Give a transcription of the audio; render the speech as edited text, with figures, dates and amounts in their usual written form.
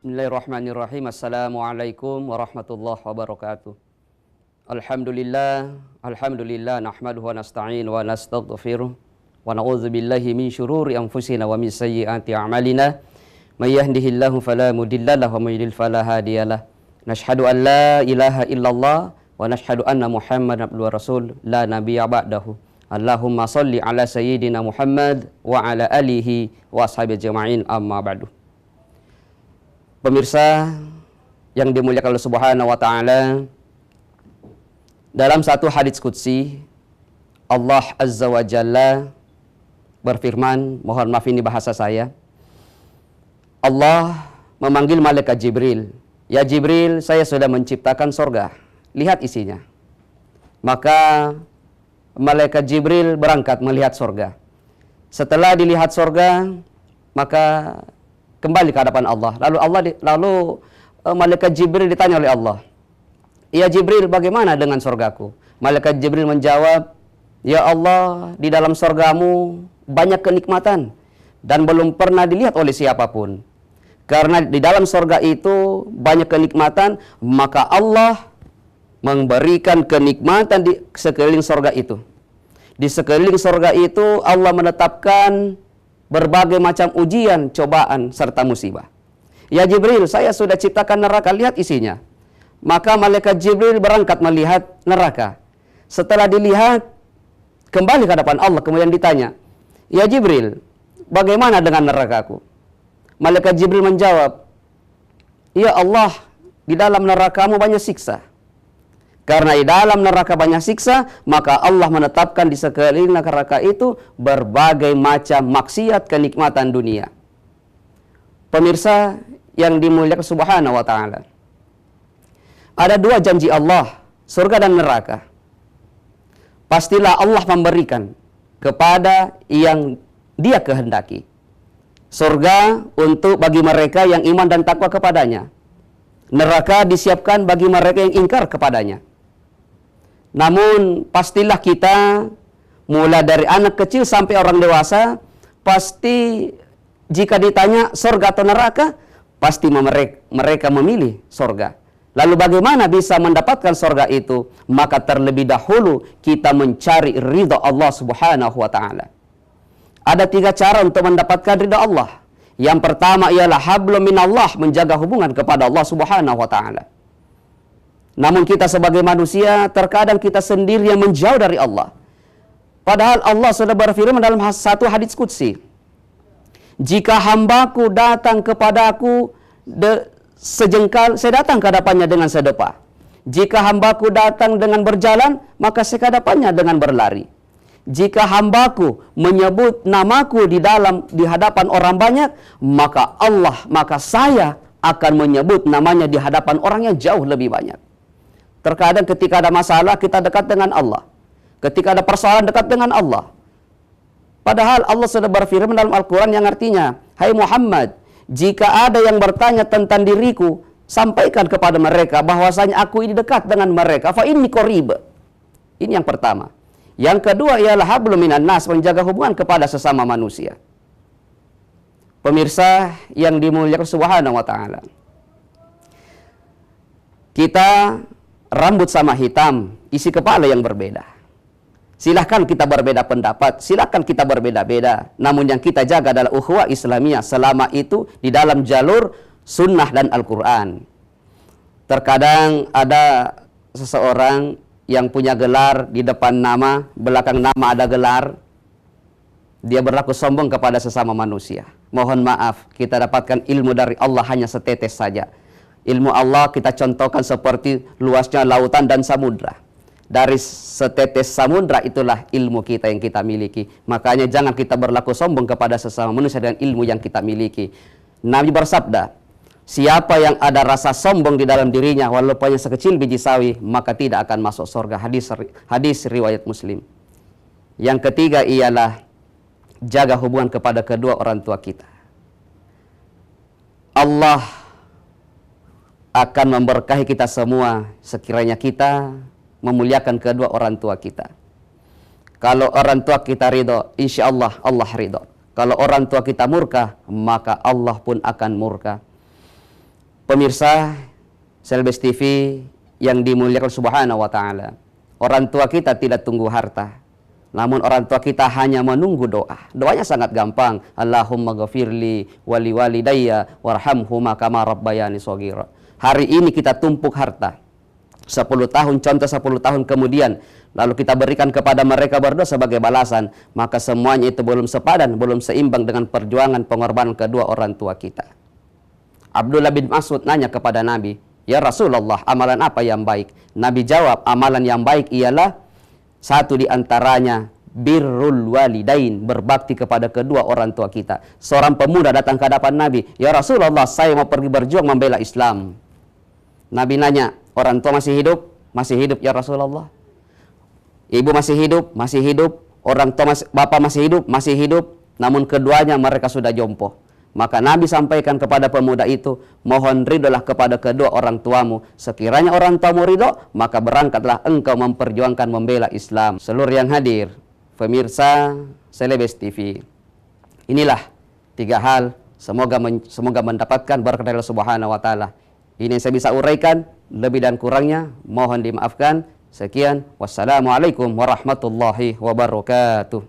Bismillahirrahmanirrahim. Assalamualaikum warahmatullahi wabarakatuh. Alhamdulillah nahmaduhu wa nasta'in wa nastaghfiruh wa na'udzu billahi min syururi anfusina wa min sayyiati a'malina. May yahdihillahu fala mudhillalahu wa may yudhlil fala hadiyalah. Nashhadu an la ilaha illallah wa nashhadu anna Muhammadan abduhu wa rasul la nabiyya ba'dahu. Allahumma shalli ala sayyidina Muhammad wa ala alihi wa ashabihi ajma'in, amma ba'du. Pemirsa yang dimuliakan Allah Subhanahu wa taala, dalam satu hadits qudsi Allah Azza wa Jalla berfirman, mohon maaf ini bahasa saya. Allah memanggil malaikat Jibril, "Ya Jibril, saya sudah menciptakan sorga, lihat isinya." Maka malaikat Jibril berangkat melihat sorga. Setelah dilihat sorga, maka kembali ke hadapan Allah. Lalu malaikat Jibril ditanya oleh Allah, "Ya Jibril, bagaimana dengan sorgaku?" Malaikat Jibril menjawab, "Ya Allah, di dalam sorgamu banyak kenikmatan dan belum pernah dilihat oleh siapapun. Karena di dalam sorga itu banyak kenikmatan, maka Allah memberikan kenikmatan di sekeliling sorga itu. Di sekeliling sorga itu Allah menetapkan berbagai macam ujian, cobaan, serta musibah. Ya Jibril, saya sudah ciptakan neraka, lihat isinya." Maka malaikat Jibril berangkat melihat neraka. Setelah dilihat, kembali ke hadapan Allah, kemudian ditanya, "Ya Jibril, bagaimana dengan nerakaku?" Malaikat Jibril menjawab, "Ya Allah, di dalam nerakamu banyak siksa. Karena di dalam neraka banyak siksa, maka Allah menetapkan di sekeliling neraka itu berbagai macam maksiat kenikmatan dunia." Pemirsa yang dimuliakan Subhanahu wa taala, ada dua janji Allah, surga dan neraka. Pastilah Allah memberikan kepada yang Dia kehendaki. Surga untuk bagi mereka yang iman dan takwa kepadanya. Neraka disiapkan bagi mereka yang ingkar kepadanya. Namun pastilah kita, mulai dari anak kecil sampai orang dewasa, pasti jika ditanya surga atau neraka, pasti mereka memilih surga. Lalu bagaimana bisa mendapatkan surga itu? Maka terlebih dahulu kita mencari ridha Allah Subhanahu wa taala. Ada 3 cara untuk mendapatkan ridha Allah. Yang pertama ialah hablum minallah, menjaga hubungan kepada Allah Subhanahu wa taala. Namun kita sebagai manusia, terkadang kita sendiri yang menjauh dari Allah. Padahal Allah sudah berfirman dalam satu hadits qudsi, "Jika hambaku datang kepadaku sejengkal, saya datang ke hadapannya dengan sedepa. Jika hambaku datang dengan berjalan, maka saya ke hadapannya dengan berlari. Jika hambaku menyebut namaku di hadapan orang banyak, maka saya akan menyebut namanya di hadapan orang yang jauh lebih banyak." Terkadang ketika ada masalah, kita dekat dengan Allah. Ketika ada persoalan, dekat dengan Allah. Padahal Allah sudah berfirman dalam Al-Quran yang artinya, "Hai Muhammad, jika ada yang bertanya tentang diriku, sampaikan kepada mereka bahwasanya aku ini dekat dengan mereka. Fa inni qarib." Ini yang pertama. Yang kedua ialah hablum minan nas, menjaga hubungan kepada sesama manusia. Pemirsa yang dimuliakan Subhanahu wa taala, kita rambut sama hitam, isi kepala yang berbeda. Silahkan kita berbeda pendapat, silahkan kita berbeda-beda. Namun yang kita jaga adalah ukhuwah Islamiyah, selama itu di dalam jalur sunnah dan Al-Quran. Terkadang ada seseorang yang punya gelar di depan nama, belakang nama ada gelar. Dia berlaku sombong kepada sesama manusia. Mohon maaf, kita dapatkan ilmu dari Allah hanya setetes saja. Ilmu Allah kita contohkan seperti luasnya lautan dan samudra. Dari setetes samudra itulah ilmu kita yang kita miliki. Makanya jangan kita berlaku sombong kepada sesama manusia dengan ilmu yang kita miliki. Nabi bersabda, "Siapa yang ada rasa sombong di dalam dirinya, walaupun yang sekecil biji sawi, maka tidak akan masuk surga." Hadis riwayat Muslim. Yang ketiga ialah jaga hubungan kepada kedua orang tua kita. Allah akan memberkahi kita semua sekiranya kita memuliakan kedua orang tua kita. Kalau orang tua kita ridho, insya Allah Allah ridho. Kalau orang tua kita murka, maka Allah pun akan murka. Pemirsa Selbes TV yang dimuliakan Subhanahu wa Ta'ala, orang tua kita tidak tunggu harta, namun orang tua kita hanya menunggu doa. Doanya sangat gampang. Allahumma ghafirli wali walidayya warhamhuma kama rabbayani shaghira. Hari ini kita tumpuk harta 10 tahun, contoh 10 tahun kemudian, lalu kita berikan kepada mereka berdua sebagai balasan, maka semuanya itu belum sepadan, belum seimbang dengan perjuangan pengorbanan kedua orang tua kita. Abdullah bin Mas'ud nanya kepada Nabi, "Ya Rasulullah, amalan apa yang baik?" Nabi jawab, amalan yang baik ialah satu di antaranya birrul walidain, berbakti kepada kedua orang tua kita. Seorang pemuda datang ke hadapan Nabi, "Ya Rasulullah, saya mau pergi berjuang membela Islam." Nabi nanya, "Orang tua masih hidup?" "Masih hidup ya Rasulullah." "Ibu masih hidup?" "Masih hidup." "Orang tua bapak masih hidup?" "Masih hidup." Namun keduanya mereka sudah jompo. Maka Nabi sampaikan kepada pemuda itu, "Mohon ridholah kepada kedua orang tuamu. Sekiranya orang tuamu ridho, maka berangkatlah engkau memperjuangkan membela Islam." Seluruh yang hadir, pemirsa Selbes TV, inilah 3 hal semoga mendapatkan berkah dari Allah Subhanahu wa Ta'ala. Ini yang saya bisa uraikan, lebih dan kurangnya mohon dimaafkan. Sekian, wassalamualaikum warahmatullahi wabarakatuh.